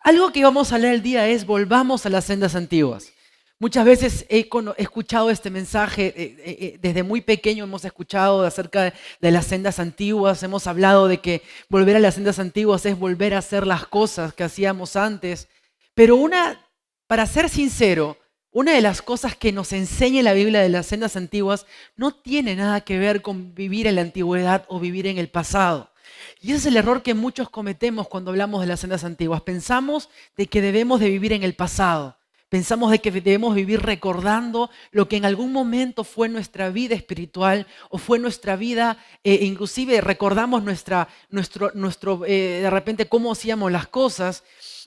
Algo que vamos a leer el día es volvamos a las sendas antiguas. Muchas veces he escuchado este mensaje, desde muy pequeño hemos escuchado acerca de las sendas antiguas, hemos hablado de que volver a las sendas antiguas es volver a hacer las cosas que hacíamos antes. Pero para ser sincero, una de las cosas que nos enseña la Biblia de las sendas antiguas no tiene nada que ver con vivir en la antigüedad o vivir en el pasado. Y ese es el error que muchos cometemos cuando hablamos de las sendas antiguas. Pensamos de que debemos de vivir en el pasado. Pensamos de que debemos vivir recordando lo que en algún momento fue nuestra vida espiritual o fue nuestra vida, inclusive recordamos de repente cómo hacíamos las cosas.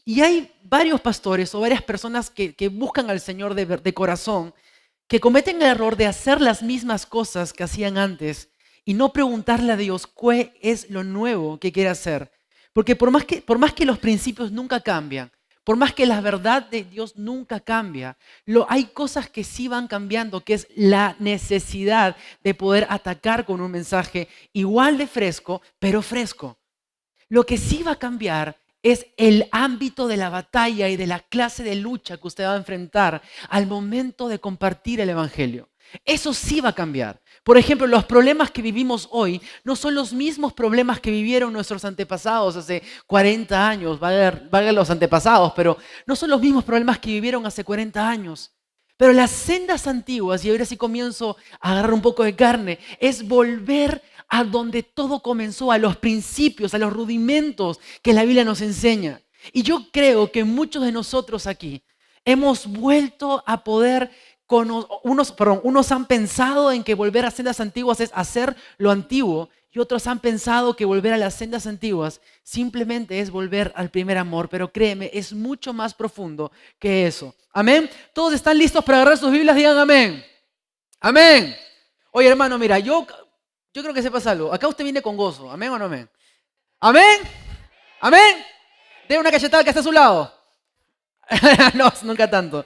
Y hay varios pastores o varias personas que buscan al Señor de corazón, que cometen el error de hacer las mismas cosas que hacían antes y no preguntarle a Dios qué es lo nuevo que quiere hacer. Porque por más que los principios nunca cambian, por más que la verdad de Dios nunca cambia, hay cosas que sí van cambiando, que es la necesidad de poder atacar con un mensaje igual de fresco, pero fresco. Lo que sí va a cambiar es el ámbito de la batalla y de la clase de lucha que usted va a enfrentar al momento de compartir el Evangelio. Eso sí va a cambiar. Por ejemplo, los problemas que vivimos hoy no son los mismos problemas que vivieron nuestros antepasados hace 40 años, valga los antepasados, pero no son los mismos problemas que vivieron hace 40 años. Pero las sendas antiguas, y ahora sí comienzo a agarrar un poco de carne, es volver a donde todo comenzó, a los principios, a los rudimentos que la Biblia nos enseña. Y yo creo que muchos de nosotros aquí hemos vuelto a poder, unos han pensado en que volver a sendas antiguas es hacer lo antiguo, y otros han pensado que volver a las sendas antiguas simplemente es volver al primer amor. Pero créeme, es mucho más profundo que eso. ¿Amén? ¿Todos están listos para agarrar sus Biblias? Digan amén. Amén. Oye, hermano, mira, yo creo que sepas algo. Acá usted viene con gozo. ¿Amén o no amén? ¿Amén? ¿Amén? Dé una cachetada que está a su lado. No, nunca tanto.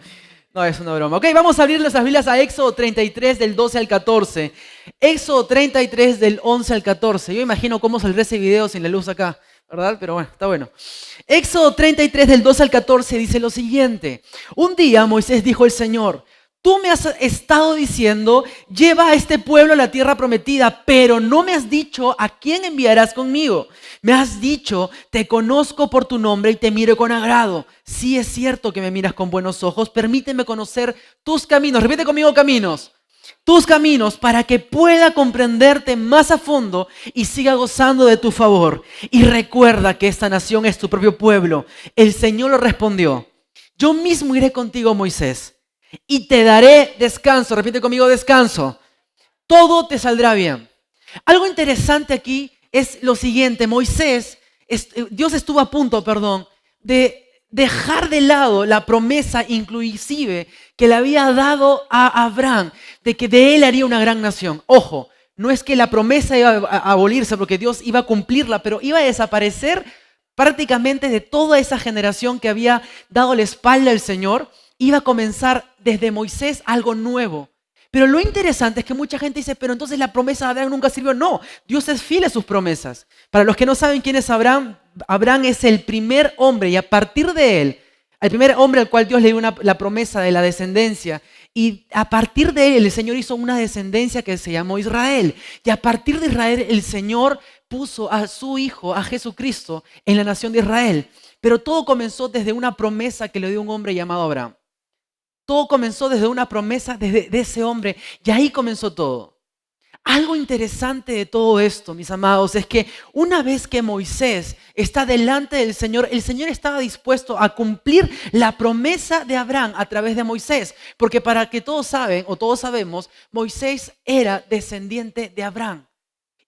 No, es una broma. Ok, vamos a abrir nuestras Biblias a Éxodo 33 del 12 al 14. Éxodo 33 del 11 al 14. Yo imagino cómo saldrá ese video sin la luz acá, ¿verdad? Pero bueno, está bueno. Éxodo 33 del 12 al 14 dice lo siguiente. Un día Moisés dijo al Señor: tú me has estado diciendo, lleva a este pueblo a la tierra prometida, pero no me has dicho a quién enviarás conmigo. Me has dicho, te conozco por tu nombre y te miro con agrado. Sí es cierto que me miras con buenos ojos, permíteme conocer tus caminos. Repite conmigo: caminos. Tus caminos, para que pueda comprenderte más a fondo y siga gozando de tu favor. Y recuerda que esta nación es tu propio pueblo. El Señor le respondió: yo mismo iré contigo, Moisés, y te daré descanso. Repite conmigo: descanso. Todo te saldrá bien. Algo interesante aquí es lo siguiente. Dios estuvo a punto, de dejar de lado la promesa inclusive que le había dado a Abraham, de que de él haría una gran nación. Ojo, no es que la promesa iba a abolirse porque Dios iba a cumplirla, pero iba a desaparecer prácticamente de toda esa generación que había dado la espalda al Señor. Iba a comenzar desde Moisés algo nuevo. Pero lo interesante es que mucha gente dice, pero entonces la promesa de Abraham nunca sirvió. No, Dios es fiel a sus promesas. Para los que no saben quién es Abraham, Abraham es el primer hombre y a partir de él, el primer hombre al cual Dios le dio la promesa de la descendencia. Y a partir de él el Señor hizo una descendencia que se llamó Israel. Y a partir de Israel el Señor puso a su Hijo, a Jesucristo, en la nación de Israel. Pero todo comenzó desde una promesa que le dio un hombre llamado Abraham. Todo comenzó desde una promesa de ese hombre y ahí comenzó todo. Algo interesante de todo esto, mis amados, es que una vez que Moisés está delante del Señor, el Señor estaba dispuesto a cumplir la promesa de Abraham a través de Moisés. Porque para que todos saben o todos sabemos, Moisés era descendiente de Abraham.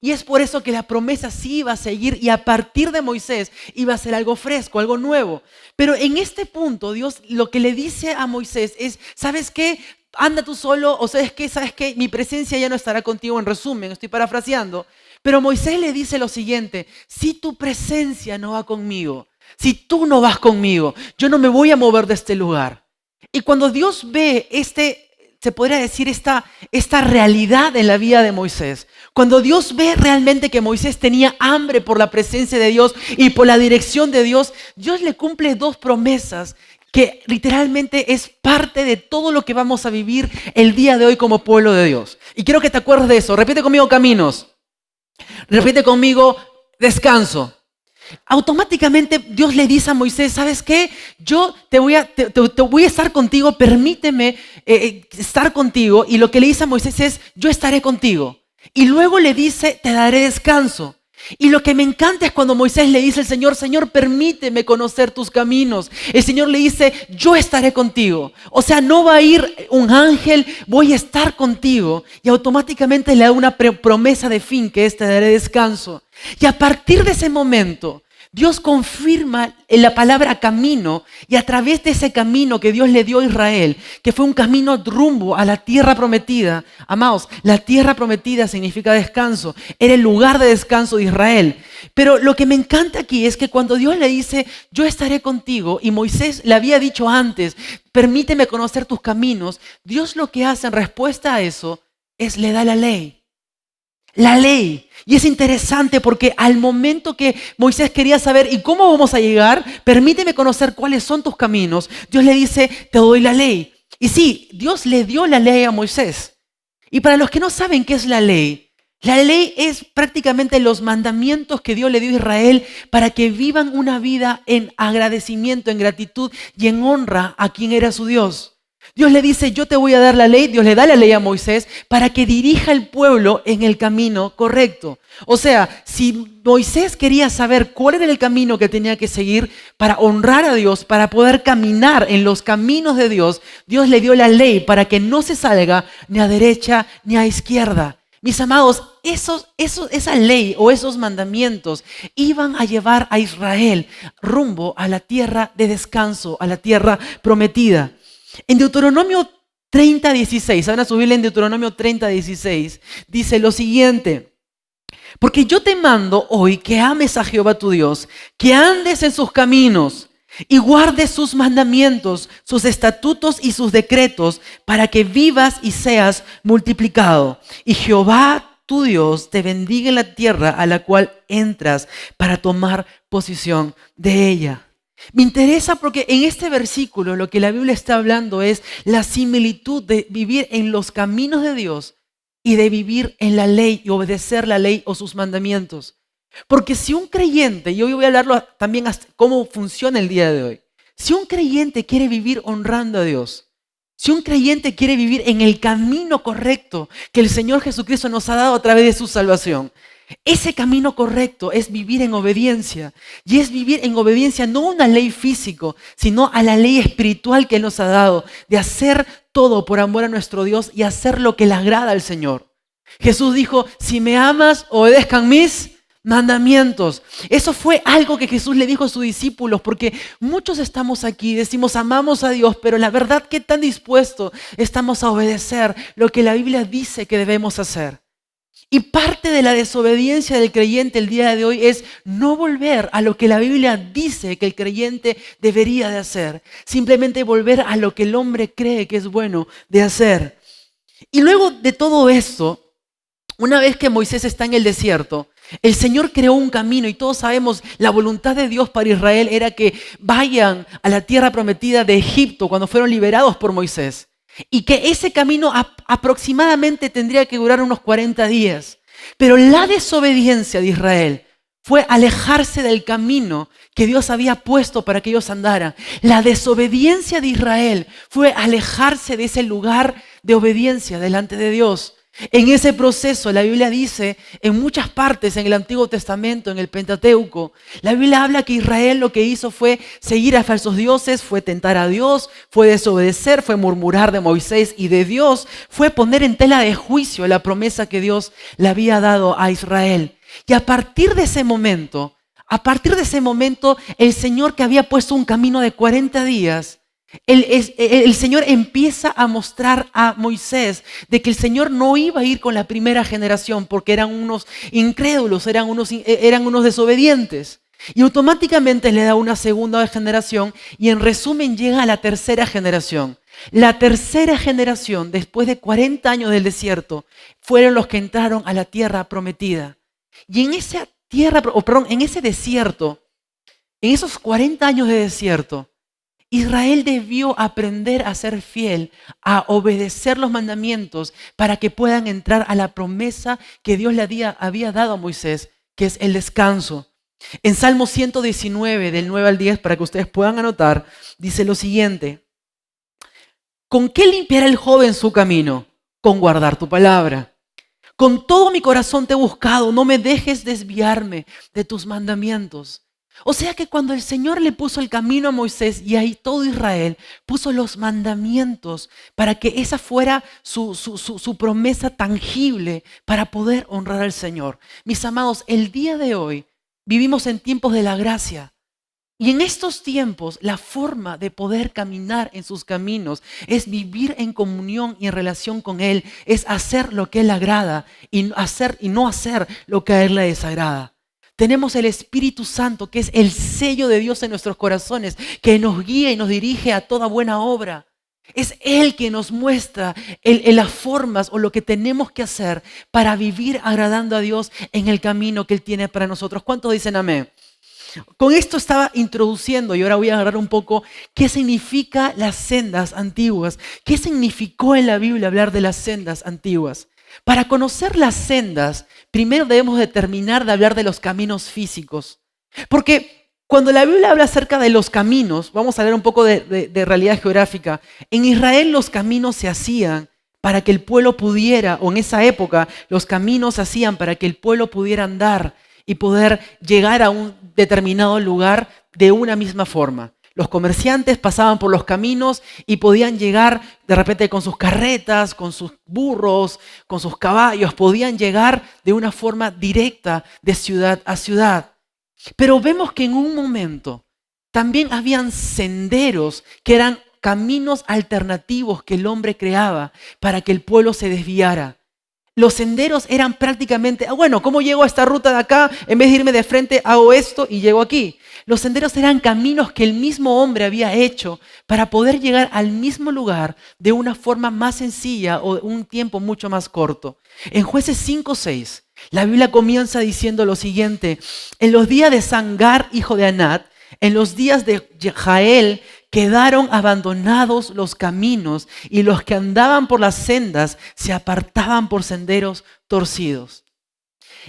Y es por eso que la promesa sí iba a seguir y a partir de Moisés iba a ser algo fresco, algo nuevo. Pero en este punto Dios lo que le dice a Moisés es, ¿sabes qué? Anda tú solo, o ¿sabes qué? Mi presencia ya no estará contigo. En resumen, estoy parafraseando. Pero Moisés le dice lo siguiente: si tu presencia no va conmigo, si tú no vas conmigo, yo no me voy a mover de este lugar. Y cuando Dios ve se podría decir, esta realidad en la vida de Moisés. Cuando Dios ve realmente que Moisés tenía hambre por la presencia de Dios y por la dirección de Dios, Dios le cumple dos promesas que literalmente es parte de todo lo que vamos a vivir el día de hoy como pueblo de Dios. Y quiero que te acuerdes de eso. Repite conmigo caminos. Repite conmigo descanso. Automáticamente Dios le dice a Moisés, ¿sabes qué? Yo te voy a estar contigo, permíteme estar contigo. Y lo que le dice a Moisés es, yo estaré contigo. Y luego le dice, te daré descanso. Y lo que me encanta es cuando Moisés le dice al Señor, Señor, permíteme conocer tus caminos. El Señor le dice, yo estaré contigo. O sea, no va a ir un ángel, voy a estar contigo. Y automáticamente le da una promesa de fin, que es te daré descanso. Y a partir de ese momento, Dios confirma en la palabra camino, y a través de ese camino que Dios le dio a Israel, que fue un camino rumbo a la tierra prometida. Amados, la tierra prometida significa descanso, era el lugar de descanso de Israel. Pero lo que me encanta aquí es que cuando Dios le dice, yo estaré contigo, y Moisés le había dicho antes, permíteme conocer tus caminos, Dios lo que hace en respuesta a eso es le da la ley. La ley. Y es interesante porque al momento que Moisés quería saber, ¿y cómo vamos a llegar? Permíteme conocer cuáles son tus caminos. Dios le dice, te doy la ley. Y sí, Dios le dio la ley a Moisés. Y para los que no saben qué es la ley es prácticamente los mandamientos que Dios le dio a Israel para que vivan una vida en agradecimiento, en gratitud y en honra a quien era su Dios. Dios le dice, yo te voy a dar la ley. Dios le da la ley a Moisés para que dirija al pueblo en el camino correcto. O sea, si Moisés quería saber cuál era el camino que tenía que seguir para honrar a Dios, para poder caminar en los caminos de Dios, Dios le dio la ley para que no se salga ni a derecha ni a izquierda. Mis amados, esa ley o esos mandamientos iban a llevar a Israel rumbo a la tierra de descanso, a la tierra prometida. En Deuteronomio 30:16, van a subirle en Deuteronomio 30:16, dice lo siguiente: porque yo te mando hoy que ames a Jehová tu Dios, que andes en sus caminos y guardes sus mandamientos, sus estatutos y sus decretos, para que vivas y seas multiplicado. Y Jehová tu Dios te bendiga en la tierra a la cual entras para tomar posesión de ella. Me interesa porque en este versículo lo que la Biblia está hablando es la similitud de vivir en los caminos de Dios y de vivir en la ley y obedecer la ley o sus mandamientos. Porque si un creyente, y hoy voy a hablarlo también hasta cómo funciona el día de hoy, si un creyente quiere vivir honrando a Dios, si un creyente quiere vivir en el camino correcto que el Señor Jesucristo nos ha dado a través de su salvación, ese camino correcto es vivir en obediencia. Y es vivir en obediencia no a una ley física, sino a la ley espiritual que Él nos ha dado, de hacer todo por amor a nuestro Dios y hacer lo que le agrada al Señor. Jesús dijo, si me amas, obedezcan mis mandamientos. Eso fue algo que Jesús le dijo a sus discípulos, porque muchos estamos aquí, decimos amamos a Dios, pero la verdad, ¿qué tan dispuestos estamos a obedecer lo que la Biblia dice que debemos hacer? Y parte de la desobediencia del creyente el día de hoy es no volver a lo que la Biblia dice que el creyente debería de hacer. Simplemente volver a lo que el hombre cree que es bueno de hacer. Y luego de todo esto, una vez que Moisés está en el desierto, el Señor creó un camino y todos sabemos la voluntad de Dios para Israel era que vayan a la tierra prometida de Egipto cuando fueron liberados por Moisés. Y que ese camino aproximadamente tendría que durar unos 40 días. Pero la desobediencia de Israel fue alejarse del camino que Dios había puesto para que ellos andaran. La desobediencia de Israel fue alejarse de ese lugar de obediencia delante de Dios. En ese proceso, la Biblia dice en muchas partes en el Antiguo Testamento, en el Pentateuco, la Biblia habla que Israel lo que hizo fue seguir a falsos dioses, fue tentar a Dios, fue desobedecer, fue murmurar de Moisés y de Dios, fue poner en tela de juicio la promesa que Dios le había dado a Israel. Y a partir de ese momento, el Señor, que había puesto un camino de 40 días, el Señor empieza a mostrar a Moisés de que el Señor no iba a ir con la primera generación porque eran unos incrédulos, eran unos desobedientes. Y automáticamente le da una segunda generación y en resumen llega a la tercera generación. La tercera generación, después de 40 años del desierto, fueron los que entraron a la tierra prometida. Y en esa tierra, en ese desierto, en esos 40 años de desierto, Israel debió aprender a ser fiel, a obedecer los mandamientos para que puedan entrar a la promesa que Dios le había dado a Moisés, que es el descanso. En Salmo 119, del 9 al 10, para que ustedes puedan anotar, dice lo siguiente: ¿con qué limpiará el joven su camino? Con guardar tu palabra. Con todo mi corazón te he buscado, no me dejes desviarme de tus mandamientos. O sea que cuando el Señor le puso el camino a Moisés y ahí todo Israel, puso los mandamientos para que esa fuera su promesa tangible para poder honrar al Señor. Mis amados, el día de hoy vivimos en tiempos de la gracia. Y en estos tiempos, la forma de poder caminar en sus caminos es vivir en comunión y en relación con Él, es hacer lo que Él agrada y no hacer lo que a Él le desagrada. Tenemos el Espíritu Santo, que es el sello de Dios en nuestros corazones, que nos guía y nos dirige a toda buena obra. Es Él que nos muestra las formas o lo que tenemos que hacer para vivir agradando a Dios en el camino que Él tiene para nosotros. ¿Cuántos dicen amén? Con esto estaba introduciendo y ahora voy a agarrar un poco qué significa las sendas antiguas. ¿Qué significó en la Biblia hablar de las sendas antiguas? Para conocer las sendas, primero debemos terminar de hablar de los caminos físicos. Porque cuando la Biblia habla acerca de los caminos, vamos a hablar un poco de realidad geográfica. En Israel los caminos se hacían para que el pueblo pudiera, o en esa época los caminos se hacían para que el pueblo pudiera andar y poder llegar a un determinado lugar de una misma forma. Los comerciantes pasaban por los caminos y podían llegar de repente con sus carretas, con sus burros, con sus caballos, podían llegar de una forma directa de ciudad a ciudad. Pero vemos que en un momento también habían senderos que eran caminos alternativos que el hombre creaba para que el pueblo se desviara. Los senderos eran prácticamente, bueno, ¿cómo llego a esta ruta de acá? En vez de irme de frente, hago esto y llego aquí. Los senderos eran caminos que el mismo hombre había hecho para poder llegar al mismo lugar de una forma más sencilla o un tiempo mucho más corto. En Jueces 5:6, la Biblia comienza diciendo lo siguiente: en los días de Sangar, hijo de Anat, en los días de Jael, quedaron abandonados los caminos y los que andaban por las sendas se apartaban por senderos torcidos.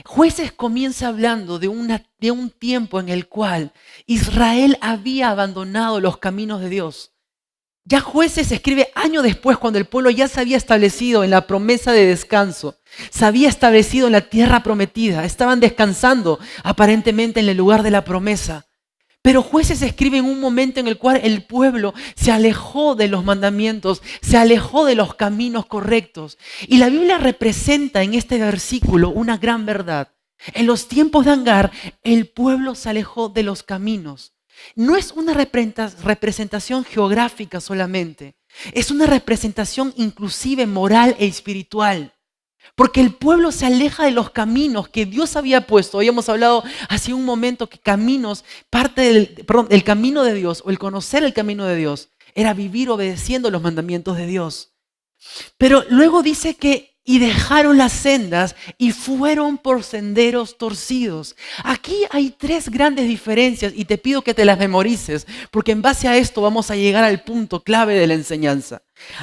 Jueces comienza hablando de un tiempo en el cual Israel había abandonado los caminos de Dios. Ya Jueces escribe años después, cuando el pueblo ya se había establecido en la promesa de descanso, se había establecido en la tierra prometida, estaban descansando aparentemente en el lugar de la promesa. Pero Jueces escribe en un momento en el cual el pueblo se alejó de los mandamientos, se alejó de los caminos correctos. Y la Biblia representa en este versículo una gran verdad. En los tiempos de Agar, el pueblo se alejó de los caminos. No es una representación geográfica solamente, es una representación inclusive moral e espiritual. Porque el pueblo se aleja de los caminos que Dios había puesto. Habíamos hablado hace un momento que caminos, el camino de Dios o el conocer el camino de Dios era vivir obedeciendo los mandamientos de Dios. Pero luego dice que y dejaron las sendas y fueron por senderos torcidos. Aquí hay tres grandes diferencias y te pido que te las memorices, porque en base a esto vamos a llegar al punto clave de la enseñanza.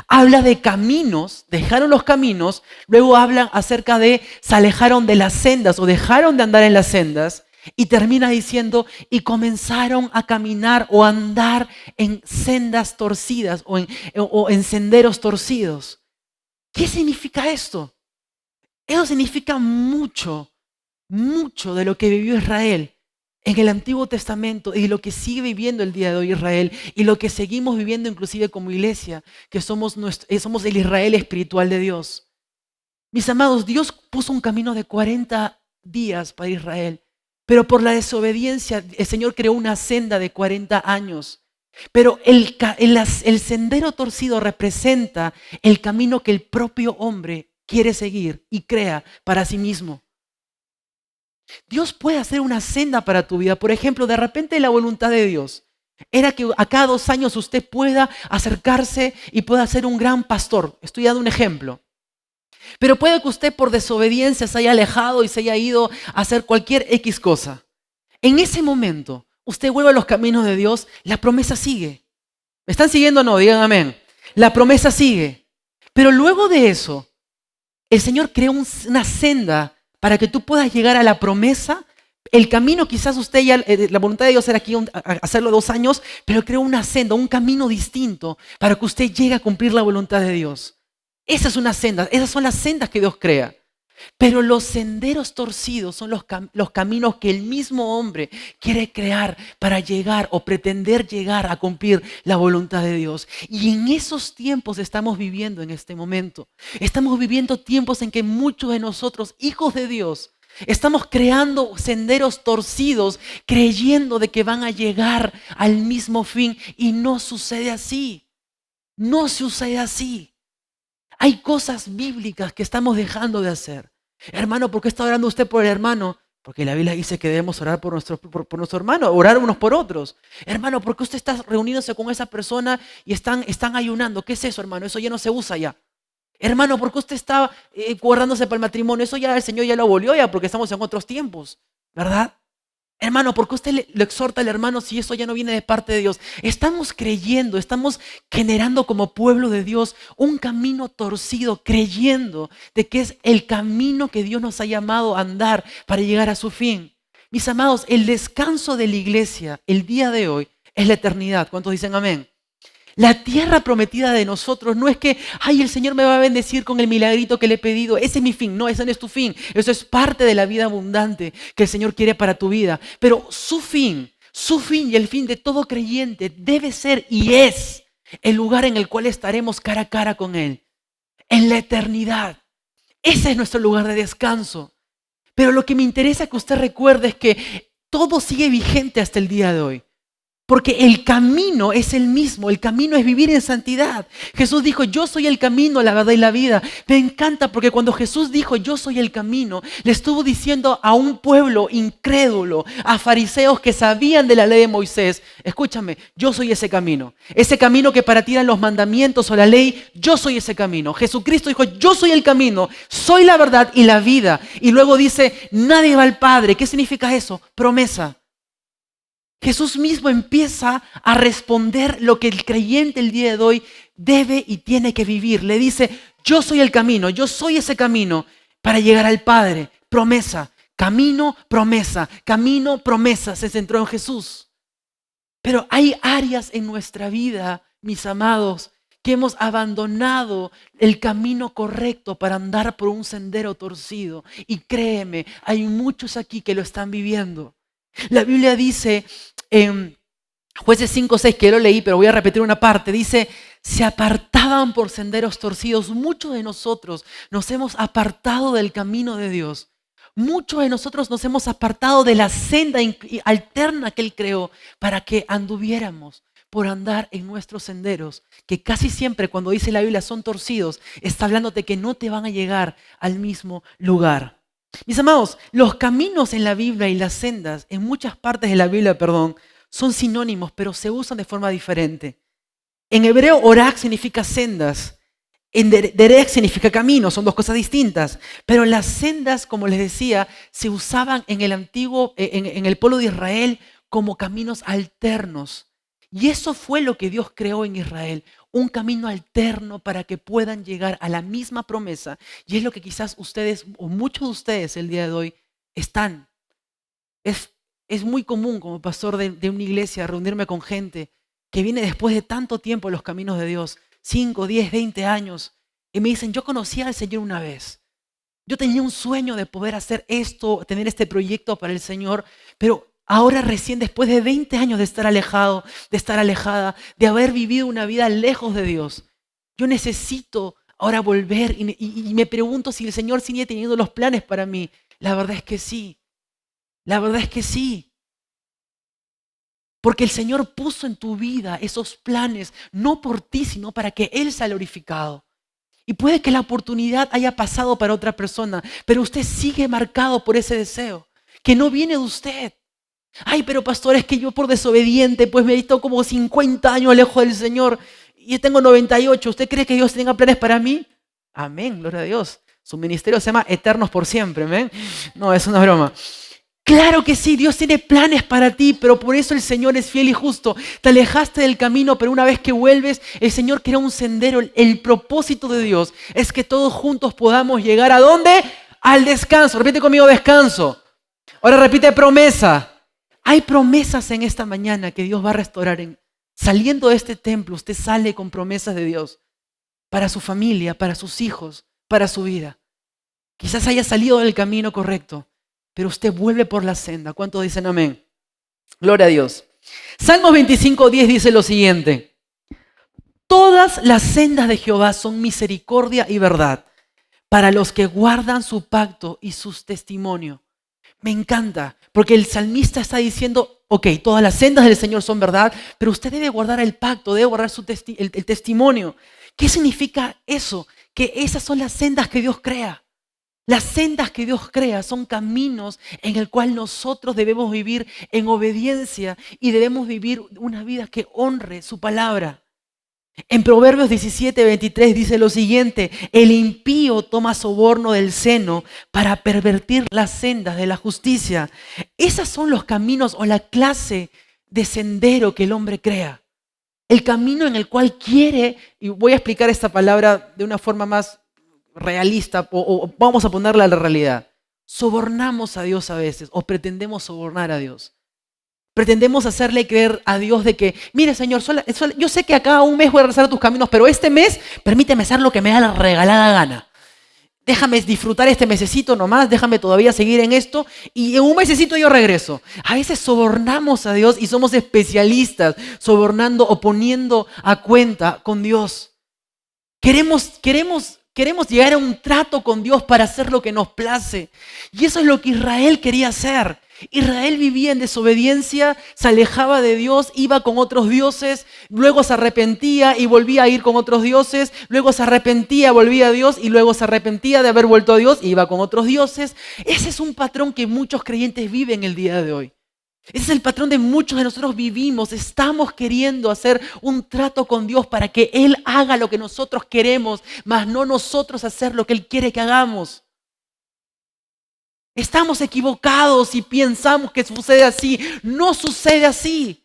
Habla de caminos, dejaron los caminos, luego hablan acerca de se alejaron de las sendas o dejaron de andar en las sendas, y termina diciendo y comenzaron a caminar o a andar en sendas torcidas o en senderos torcidos. ¿Qué significa esto? Eso significa mucho, mucho de lo que vivió Israel en el Antiguo Testamento y lo que sigue viviendo el día de hoy Israel y lo que seguimos viviendo inclusive como iglesia, que somos el Israel espiritual de Dios. Mis amados, Dios puso un camino de 40 días para Israel, pero por la desobediencia el Señor creó una senda de 40 años. Pero el sendero torcido representa el camino que el propio hombre quiere seguir y crea para sí mismo. Dios puede hacer una senda para tu vida. Por ejemplo, de repente la voluntad de Dios era que a cada 2 años usted pueda acercarse y pueda ser un gran pastor. Estoy dando un ejemplo. Pero puede que usted por desobediencia se haya alejado y se haya ido a hacer cualquier X cosa. En ese momento, usted vuelve a los caminos de Dios, la promesa sigue. ¿Me están siguiendo o no? Digan amén. La promesa sigue. Pero luego de eso, el Señor creó una senda para que tú puedas llegar a la promesa. El camino, quizás usted ya, la voluntad de Dios era aquí hacerlo 2 años, pero creó una senda, un camino distinto para que usted llegue a cumplir la voluntad de Dios. Esa es una senda, esas son las sendas que Dios crea. Pero los senderos torcidos son los caminos que el mismo hombre quiere crear para llegar o pretender llegar a cumplir la voluntad de Dios. Y en esos tiempos estamos viviendo en este momento. Estamos viviendo tiempos en que muchos de nosotros, hijos de Dios, estamos creando senderos torcidos creyendo de que van a llegar al mismo fin y no sucede así. No sucede así. Hay cosas bíblicas que estamos dejando de hacer. Hermano, ¿por qué está orando usted por el hermano? Porque la Biblia dice que debemos orar por nuestro hermano, orar unos por otros. Hermano, ¿por qué usted está reuniéndose con esa persona y están ayunando? ¿Qué es eso, hermano? Eso ya no se usa ya. Hermano, ¿por qué usted está guardándose para el matrimonio? Eso ya el Señor ya lo abolió ya porque estamos en otros tiempos, ¿verdad? Hermano, ¿por qué usted lo exhorta al hermano si eso ya no viene de parte de Dios? Estamos creyendo, estamos generando como pueblo de Dios un camino torcido, creyendo de que es el camino que Dios nos ha llamado a andar para llegar a su fin. Mis amados, el descanso de la iglesia el día de hoy es la eternidad. ¿Cuántos dicen amén? La tierra prometida de nosotros no es que, ay, el Señor me va a bendecir con el milagrito que le he pedido. Ese es mi fin. No, ese no es tu fin. Eso es parte de la vida abundante que el Señor quiere para tu vida. Pero su fin y el fin de todo creyente debe ser y es el lugar en el cual estaremos cara a cara con Él. En la eternidad. Ese es nuestro lugar de descanso. Pero lo que me interesa que usted recuerde es que todo sigue vigente hasta el día de hoy. Porque el camino es el mismo, el camino es vivir en santidad. Jesús dijo, yo soy el camino, la verdad y la vida. Me encanta porque cuando Jesús dijo, yo soy el camino, le estuvo diciendo a un pueblo incrédulo, a fariseos que sabían de la ley de Moisés, escúchame, yo soy ese camino que para ti eran los mandamientos o la ley, yo soy ese camino. Jesucristo dijo, yo soy el camino, soy la verdad y la vida. Y luego dice, nadie va al Padre. ¿Qué significa eso? Promesa. Jesús mismo empieza a responder lo que el creyente el día de hoy debe y tiene que vivir. Le dice, yo soy el camino, yo soy ese camino para llegar al Padre. Promesa, camino, promesa, se centró en Jesús. Pero hay áreas en nuestra vida, mis amados, que hemos abandonado el camino correcto para andar por un sendero torcido. Y créeme, hay muchos aquí que lo están viviendo. La Biblia dice en Jueces 5:6, que lo leí, pero voy a repetir una parte, dice, se apartaban por senderos torcidos. Muchos de nosotros nos hemos apartado del camino de Dios. Muchos de nosotros nos hemos apartado de la senda alterna que Él creó para que anduviéramos por andar en nuestros senderos, que casi siempre cuando dice la Biblia son torcidos, está hablándote que no te van a llegar al mismo lugar. Mis amados, los caminos en la Biblia y las sendas, en muchas partes de la Biblia, son sinónimos, pero se usan de forma diferente. En hebreo, orak significa sendas. En derek significa camino, son dos cosas distintas. Pero las sendas, como les decía, se usaban en el antiguo, en el pueblo de Israel como caminos alternos. Y eso fue lo que Dios creó en Israel, un camino alterno para que puedan llegar a la misma promesa. Y es lo que quizás ustedes, o muchos de ustedes el día de hoy, están. Es muy común como pastor de una iglesia reunirme con gente que viene después de tanto tiempo en los caminos de Dios, 5, 10, 20 años, y me dicen, yo conocí al Señor una vez. Yo tenía un sueño de poder hacer esto, tener este proyecto para el Señor, pero ahora recién después de 20 años de estar alejado, de estar alejada, de haber vivido una vida lejos de Dios, yo necesito ahora volver y me pregunto si el Señor sigue teniendo los planes para mí. La verdad es que sí. La verdad es que sí. Porque el Señor puso en tu vida esos planes, no por ti, sino para que Él sea glorificado. Y puede que la oportunidad haya pasado para otra persona, pero usted sigue marcado por ese deseo, que no viene de usted. Ay, pero pastor, es que yo por desobediente, pues me he visto como 50 años lejos del Señor y yo tengo 98. ¿Usted cree que Dios tenga planes para mí? Amén, gloria a Dios. Su ministerio se llama Eternos por Siempre, amén. No, es una broma. Claro que sí, Dios tiene planes para ti, pero por eso el Señor es fiel y justo. Te alejaste del camino, pero una vez que vuelves, el Señor crea un sendero. El propósito de Dios es que todos juntos podamos llegar ¿a dónde? Al descanso. Repite conmigo, descanso. Ahora repite, promesa. Hay promesas en esta mañana que Dios va a restaurar. Saliendo de este templo, usted sale con promesas de Dios para su familia, para sus hijos, para su vida. Quizás haya salido del camino correcto, pero usted vuelve por la senda. ¿Cuántos dicen amén? Gloria a Dios. Salmos 25:10 dice lo siguiente. Todas las sendas de Jehová son misericordia y verdad para los que guardan su pacto y sus testimonios. Me encanta, porque el salmista está diciendo, ok, todas las sendas del Señor son verdad, pero usted debe guardar el pacto, debe guardar el testimonio. ¿Qué significa eso? Que esas son las sendas que Dios crea. Las sendas que Dios crea son caminos en el cual nosotros debemos vivir en obediencia y debemos vivir una vida que honre su palabra. En Proverbios 17:23 dice lo siguiente: el impío toma soborno del seno para pervertir las sendas de la justicia. Esos son los caminos o la clase de sendero que el hombre crea. El camino en el cual quiere, y voy a explicar esta palabra de una forma más realista, o vamos a ponerla a la realidad. Sobornamos a Dios a veces, o pretendemos sobornar a Dios. Pretendemos hacerle creer a Dios de que, mire Señor, yo sé que acá un mes voy a regresar a tus caminos, pero este mes permíteme hacer lo que me da la regalada gana. Déjame disfrutar este mesecito nomás, déjame todavía seguir en esto y en un mesecito yo regreso. A veces sobornamos a Dios y somos especialistas sobornando o poniendo a cuenta con Dios. Queremos llegar a un trato con Dios para hacer lo que nos place. Y eso es lo que Israel quería hacer. Israel vivía en desobediencia, se alejaba de Dios, iba con otros dioses, luego se arrepentía y volvía a ir con otros dioses, luego se arrepentía, volvía a Dios y luego se arrepentía de haber vuelto a Dios y iba con otros dioses. Ese es un patrón que muchos creyentes viven el día de hoy. Ese es el patrón de muchos de nosotros vivimos. Estamos queriendo hacer un trato con Dios para que Él haga lo que nosotros queremos, mas no nosotros hacer lo que Él quiere que hagamos. Estamos equivocados y pensamos que sucede así. No sucede así.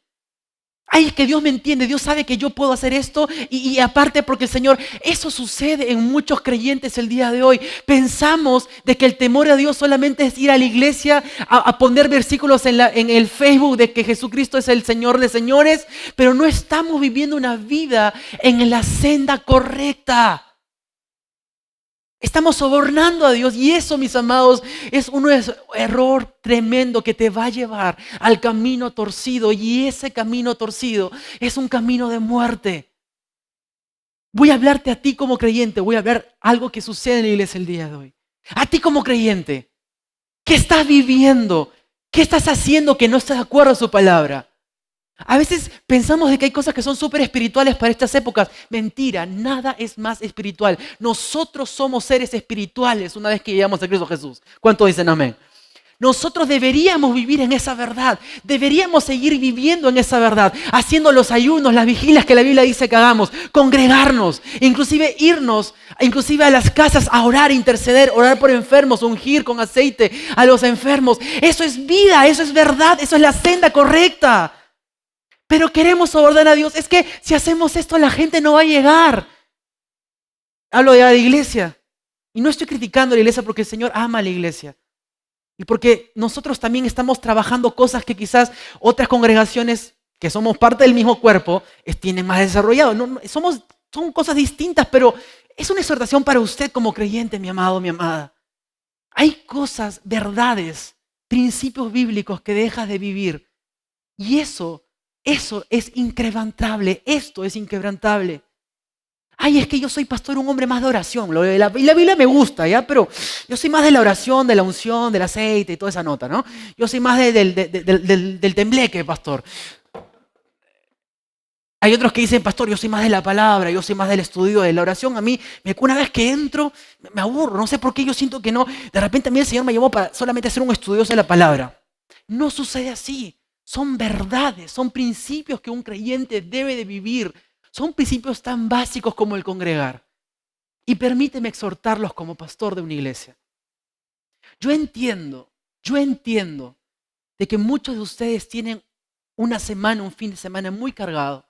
Ay, es que Dios me entiende, Dios sabe que yo puedo hacer esto y aparte porque el Señor, eso sucede en muchos creyentes el día de hoy. Pensamos de que el temor a Dios solamente es ir a la iglesia a poner versículos en el Facebook de que Jesucristo es el Señor de señores, pero no estamos viviendo una vida en la senda correcta. Estamos sobornando a Dios y eso, mis amados, es un error tremendo que te va a llevar al camino torcido y ese camino torcido es un camino de muerte. Voy a hablarte a ti como creyente, voy a hablar algo que sucede en la iglesia el día de hoy. A ti como creyente, ¿qué estás viviendo? ¿Qué estás haciendo que no estás de acuerdo a su palabra? A veces pensamos de que hay cosas que son súper espirituales para estas épocas. Mentira, nada es más espiritual. Nosotros somos seres espirituales una vez que llegamos a Cristo Jesús. ¿Cuántos dicen amén? Nosotros deberíamos vivir en esa verdad. Deberíamos seguir viviendo en esa verdad. Haciendo los ayunos, las vigilias que la Biblia dice que hagamos. Congregarnos, inclusive irnos, inclusive a las casas a orar, interceder, orar por enfermos, ungir con aceite a los enfermos. Eso es vida, eso es verdad, eso es la senda correcta. Pero queremos sobornar a Dios. Es que si hacemos esto la gente no va a llegar. Hablo de la iglesia. Y no estoy criticando a la iglesia porque el Señor ama a la iglesia. Y porque nosotros también estamos trabajando cosas que quizás otras congregaciones que somos parte del mismo cuerpo tienen más desarrollado. Son cosas distintas, pero es una exhortación para usted como creyente, mi amado, mi amada. Hay cosas, verdades, principios bíblicos que dejas de vivir. Y eso es inquebrantable. Esto es inquebrantable. Ay, es que yo soy pastor, un hombre más de oración. La Biblia me gusta, ¿ya? Pero yo soy más de la oración, de la unción, del aceite y toda esa nota, ¿no? Yo soy más del tembleque, pastor. Hay otros que dicen, pastor, yo soy más de la palabra, yo soy más del estudio de la oración. A mí, una vez que entro, me aburro. No sé por qué yo siento que no. De repente a mí el Señor me llamó para solamente ser un estudioso de la palabra. No sucede así. Son verdades, son principios que un creyente debe de vivir. Son principios tan básicos como el congregar. Y permíteme exhortarlos como pastor de una iglesia. Yo entiendo de que muchos de ustedes tienen una semana, un fin de semana muy cargado.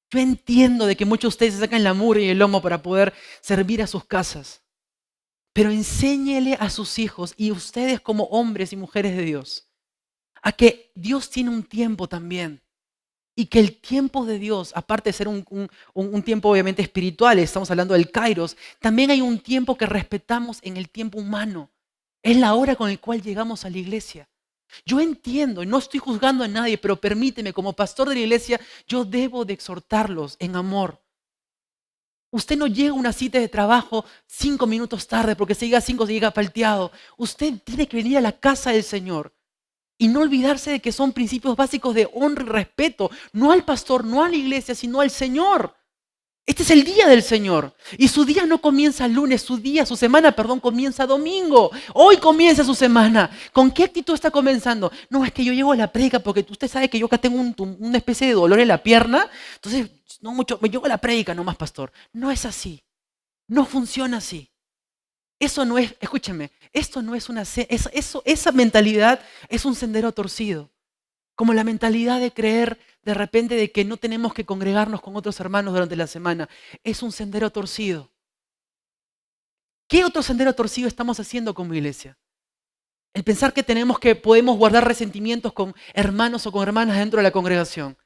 Yo entiendo de que muchos de ustedes se sacan la mugre y el lomo para poder servir a sus casas. Pero enséñele a sus hijos y ustedes como hombres y mujeres de Dios a que Dios tiene un tiempo también. Y que el tiempo de Dios, aparte de ser un tiempo obviamente espiritual, estamos hablando del Kairos, también hay un tiempo que respetamos en el tiempo humano. Es la hora con la cual llegamos a la iglesia. Yo entiendo, y no estoy juzgando a nadie, pero permíteme, como pastor de la iglesia, yo debo de exhortarlos en amor. Usted no llega a una cita de trabajo 5 minutos tarde, porque si llega a 5 se llega palteado. Usted tiene que venir a la casa del Señor. Y no olvidarse de que son principios básicos de honra y respeto, no al pastor, no a la iglesia, sino al Señor. Este es el día del Señor. Y su día no comienza lunes, su semana, comienza domingo. Hoy comienza su semana. ¿Con qué actitud está comenzando? No, es que yo llego a la prédica porque usted sabe que yo acá tengo una especie de dolor en la pierna. Entonces, no mucho, me llego a la prédica nomás, pastor. No es así. No funciona así. Eso no es, escúcheme, esto no es esa mentalidad es un sendero torcido. Como la mentalidad de creer de repente de que no tenemos que congregarnos con otros hermanos durante la semana. Es un sendero torcido. ¿Qué otro sendero torcido estamos haciendo como iglesia? El pensar que podemos guardar resentimientos con hermanos o con hermanas dentro de la congregación.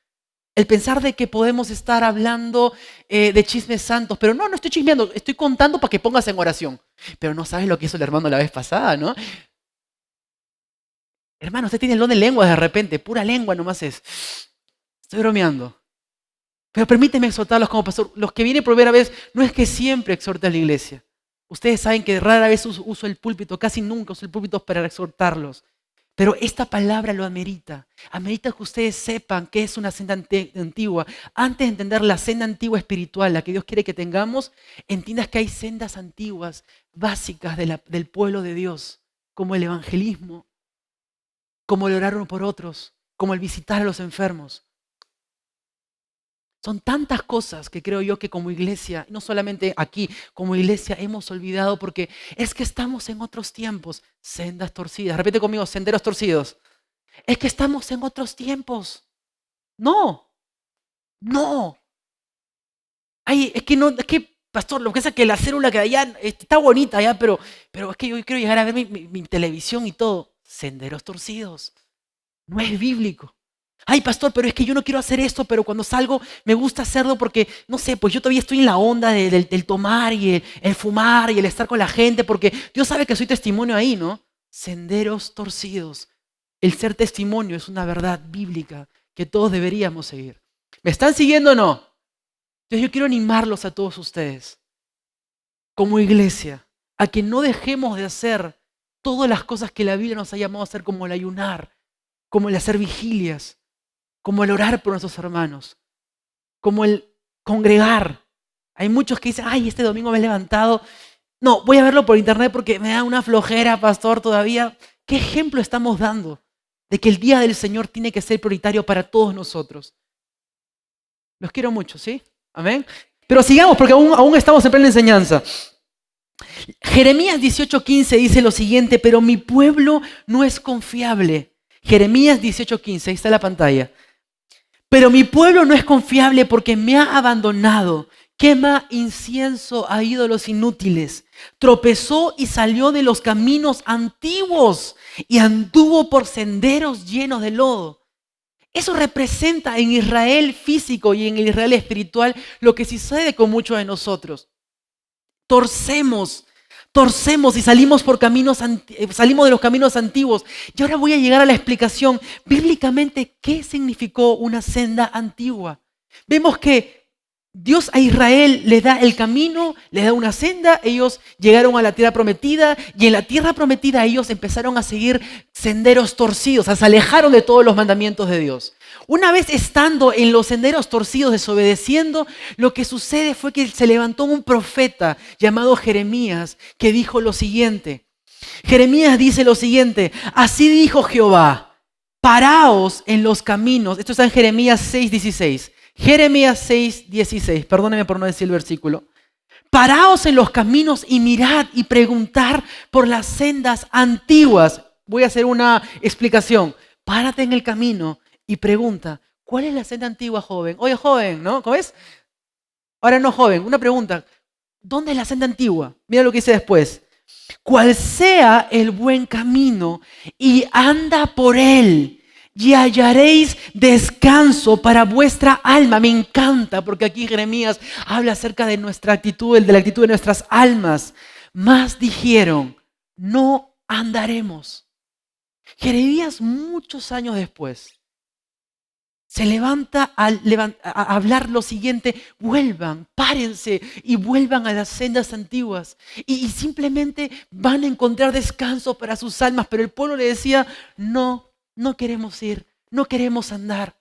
El pensar de que podemos estar hablando de chismes santos, pero no estoy chismeando, estoy contando para que pongas en oración. Pero no sabes lo que hizo el hermano la vez pasada, ¿no? Hermano, usted tiene el don de lenguas de repente, pura lengua nomás es. Estoy bromeando. Pero permíteme exhortarlos como pastor. Los que vienen por primera vez, no es que siempre exhorte a la iglesia. Ustedes saben que rara vez uso el púlpito, casi nunca uso el púlpito para exhortarlos. Pero esta palabra lo amerita. Amerita que ustedes sepan qué es una senda antigua. Antes de entender la senda antigua espiritual, la que Dios quiere que tengamos, entiendas que hay sendas antiguas, básicas del pueblo de Dios, como el evangelismo, como el orar uno por otros, como el visitar a los enfermos. Son tantas cosas que creo yo que como iglesia, no solamente aquí, como iglesia hemos olvidado porque es que estamos en otros tiempos, sendas torcidas. Repite conmigo, senderos torcidos. Es que estamos en otros tiempos. No. Ay, es que, pastor, lo que pasa es que la célula que allá está bonita ya, pero es que yo quiero llegar a ver mi televisión y todo. Senderos torcidos. No es bíblico. Ay, pastor, pero es que yo no quiero hacer esto, pero cuando salgo me gusta hacerlo porque, no sé, pues yo todavía estoy en la onda del tomar y el fumar y el estar con la gente porque Dios sabe que soy testimonio ahí, ¿no? Senderos torcidos. El ser testimonio es una verdad bíblica que todos deberíamos seguir. ¿Me están siguiendo o no? Entonces yo quiero animarlos a todos ustedes, como iglesia, a que no dejemos de hacer todas las cosas que la Biblia nos ha llamado a hacer, como el ayunar, como el hacer vigilias, como el orar por nuestros hermanos, como el congregar. Hay muchos que dicen, ay, este domingo me he levantado. No, voy a verlo por internet porque me da una flojera, pastor, todavía. ¿Qué ejemplo estamos dando de que el día del Señor tiene que ser prioritario para todos nosotros? Los quiero mucho, ¿sí? Amén. Pero sigamos porque aún estamos en plena enseñanza. Jeremías 18:15 dice lo siguiente, pero mi pueblo no es confiable. Jeremías 18:15, ahí está la pantalla. Pero mi pueblo no es confiable porque me ha abandonado. Quema incienso a ídolos inútiles. Tropezó y salió de los caminos antiguos y anduvo por senderos llenos de lodo. Eso representa en Israel físico y en el Israel espiritual lo que sucede con muchos de nosotros. Torcemos y salimos de los caminos antiguos. Y ahora voy a llegar a la explicación bíblicamente qué significó una senda antigua. Vemos que Dios a Israel le da el camino, le da una senda, ellos llegaron a la tierra prometida y en la tierra prometida ellos empezaron a seguir senderos torcidos, se alejaron de todos los mandamientos de Dios. Una vez estando en los senderos torcidos, desobedeciendo, lo que sucede fue que se levantó un profeta llamado Jeremías que dijo lo siguiente. Jeremías dice lo siguiente, así dijo Jehová, Paraos en los caminos. Esto está en Jeremías 6:16. Jeremías 6:16. Perdóneme por no decir el versículo. Paraos en los caminos y mirad y preguntar por las sendas antiguas. Voy a hacer una explicación. Párate en el camino y pregunta, ¿cuál es la senda antigua, joven? Oye, joven, ¿no? ¿Cómo es? Ahora no, joven, una pregunta. ¿Dónde es la senda antigua? Mira lo que dice después. Cual sea el buen camino y anda por él y hallaréis descanso para vuestra alma. Me encanta porque aquí Jeremías habla acerca de nuestra actitud, de la actitud de nuestras almas. Mas dijeron, no andaremos. Jeremías muchos años después se levanta a hablar lo siguiente: vuelvan, párense y vuelvan a las sendas antiguas. Y simplemente van a encontrar descanso para sus almas. Pero el pueblo le decía, no queremos ir, no queremos andar.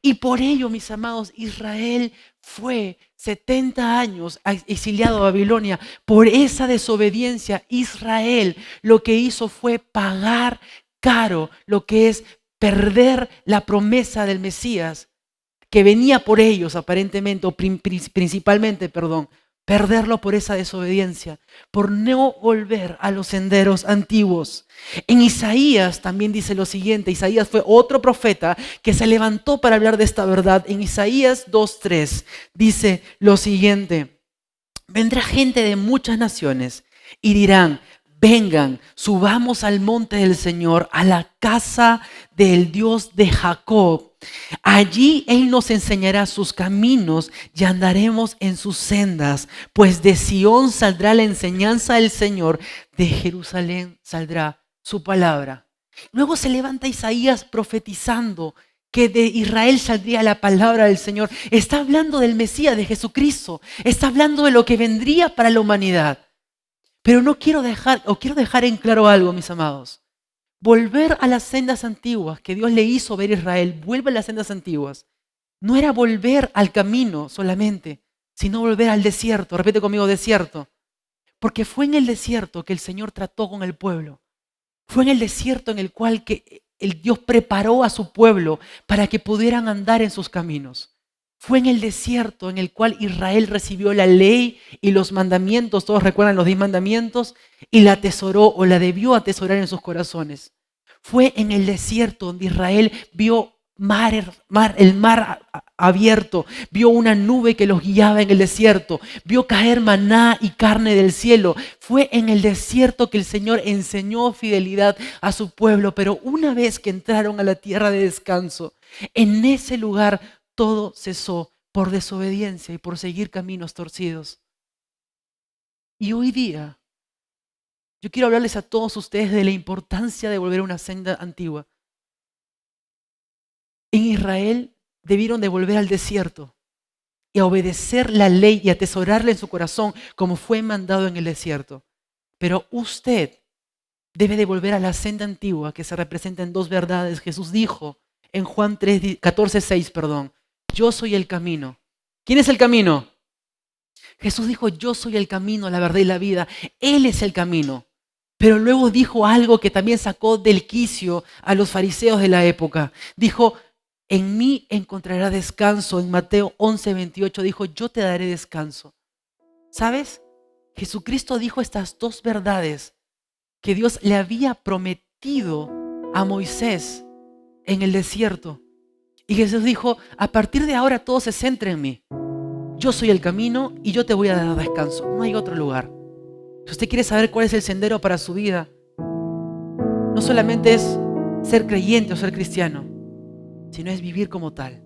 Y por ello, mis amados, Israel fue 70 años exiliado a Babilonia. Por esa desobediencia, Israel lo que hizo fue pagar caro lo que es perder la promesa del Mesías que venía por ellos aparentemente, o principalmente, perderlo por esa desobediencia, por no volver a los senderos antiguos. En Isaías también dice lo siguiente. Isaías fue otro profeta que se levantó para hablar de esta verdad. En Isaías 2:3 dice lo siguiente: vendrá gente de muchas naciones y dirán, vengan, subamos al monte del Señor, a la casa del Dios de Jacob. Allí Él nos enseñará sus caminos y andaremos en sus sendas. Pues de Sión saldrá la enseñanza del Señor, de Jerusalén saldrá su palabra. Luego se levanta Isaías profetizando que de Israel saldría la palabra del Señor. Está hablando del Mesías, de Jesucristo. Está hablando de lo que vendría para la humanidad. Pero quiero dejar en claro algo, mis amados. Volver a las sendas antiguas que Dios le hizo ver a Israel, vuelve a las sendas antiguas, no era volver al camino solamente, sino volver al desierto. Repite conmigo, desierto. Porque fue en el desierto que el Señor trató con el pueblo. Fue en el desierto en el cual el Dios preparó a su pueblo para que pudieran andar en sus caminos. Fue en el desierto en el cual Israel recibió la ley y los mandamientos. Todos recuerdan los 10 mandamientos, y la atesoró, o la debió atesorar en sus corazones. Fue en el desierto donde Israel vio el mar abierto, vio una nube que los guiaba en el desierto, vio caer maná y carne del cielo. Fue en el desierto que el Señor enseñó fidelidad a su pueblo. Pero una vez que entraron a la tierra de descanso, en ese lugar todo cesó por desobediencia y por seguir caminos torcidos. Y hoy día, yo quiero hablarles a todos ustedes de la importancia de volver a una senda antigua. En Israel debieron de volver al desierto y a obedecer la ley y atesorarla en su corazón como fue mandado en el desierto. Pero usted debe de volver a la senda antigua que se representa en dos verdades. Jesús dijo en Juan 14:6, yo soy el camino. ¿Quién es el camino? Jesús dijo, yo soy el camino, la verdad y la vida. Él es el camino. Pero luego dijo algo que también sacó del quicio a los fariseos de la época. Dijo, en mí encontrarás descanso. En Mateo 11:28 dijo, yo te daré descanso. ¿Sabes? Jesucristo dijo estas dos verdades que Dios le había prometido a Moisés en el desierto. Y Jesús dijo, a partir de ahora todo se centra en mí. Yo soy el camino y yo te voy a dar descanso. No hay otro lugar. Si usted quiere saber cuál es el sendero para su vida, no solamente es ser creyente o ser cristiano, sino es vivir como tal.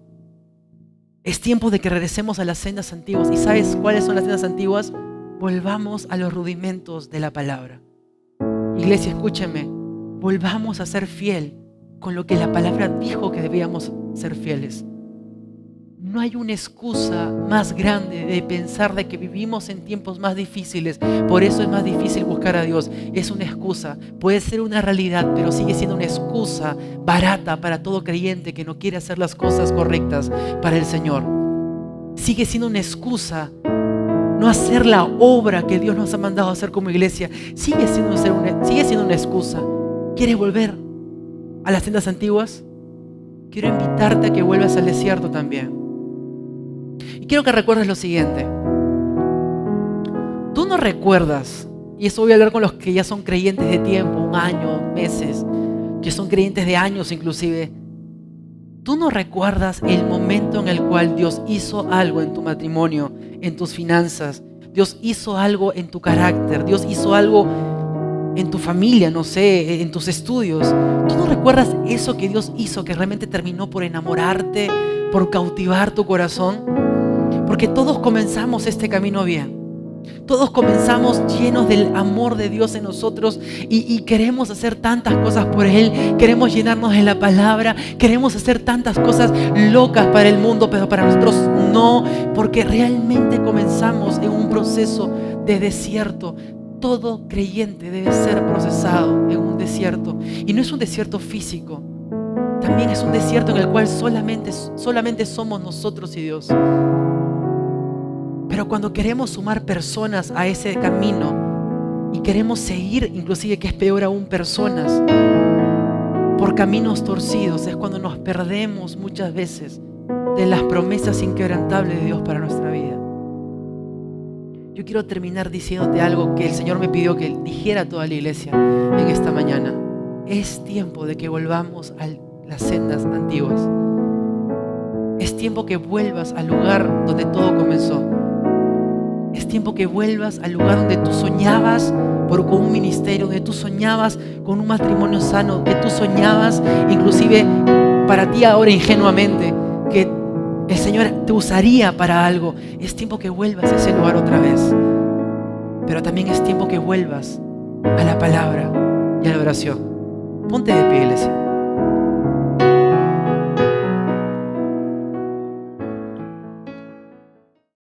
Es tiempo de que regresemos a las sendas antiguas. ¿Y sabes cuáles son las sendas antiguas? Volvamos a los rudimentos de la palabra. Iglesia, escúcheme. Volvamos a ser fiel con lo que la palabra dijo que debíamos ser fieles. No hay una excusa más grande de pensar de que vivimos en tiempos más difíciles, por eso es más difícil buscar a Dios. Es una excusa, puede ser una realidad, pero sigue siendo una excusa barata para todo creyente que no quiere hacer las cosas correctas para el Señor. Sigue siendo una excusa no hacer la obra que Dios nos ha mandado a hacer como iglesia. Sigue siendo una excusa. ¿Quieres volver? a las sendas antiguas, quiero invitarte a que vuelvas al desierto también. Y quiero que recuerdes lo siguiente. Tú no recuerdas, y eso voy a hablar con los que ya son creyentes de tiempo, un año, meses, que son creyentes de años inclusive. Tú no recuerdas el momento en el cual Dios hizo algo en tu matrimonio, en tus finanzas. Dios hizo algo en tu carácter. Dios hizo algo en tu familia, no sé, en tus estudios. ¿Tú no recuerdas eso que Dios hizo, que realmente terminó por enamorarte, por cautivar tu corazón? Porque todos comenzamos este camino bien. Todos comenzamos llenos del amor de Dios en nosotros y queremos hacer tantas cosas por Él. Queremos llenarnos de la palabra. Queremos hacer tantas cosas locas para el mundo, pero para nosotros no, porque realmente comenzamos en un proceso de desierto. Todo creyente debe ser procesado en un desierto. Y no es un desierto físico. También es un desierto en el cual solamente somos nosotros y Dios. Pero cuando queremos sumar personas a ese camino y queremos seguir, inclusive que es peor aún, personas por caminos torcidos, es cuando nos perdemos muchas veces de las promesas inquebrantables de Dios para nuestra vida. Yo quiero terminar diciéndote algo que el Señor me pidió que dijera a toda la iglesia en esta mañana. Es tiempo de que volvamos a las sendas antiguas. Es tiempo que vuelvas al lugar donde todo comenzó. Es tiempo que vuelvas al lugar donde tú soñabas con un ministerio, donde tú soñabas con un matrimonio sano, que tú soñabas inclusive para ti ahora ingenuamente que el Señor te usaría para algo. Es tiempo que vuelvas a ese lugar otra vez. Pero también es tiempo que vuelvas a la palabra y a la oración. Ponte de pie, iglesia.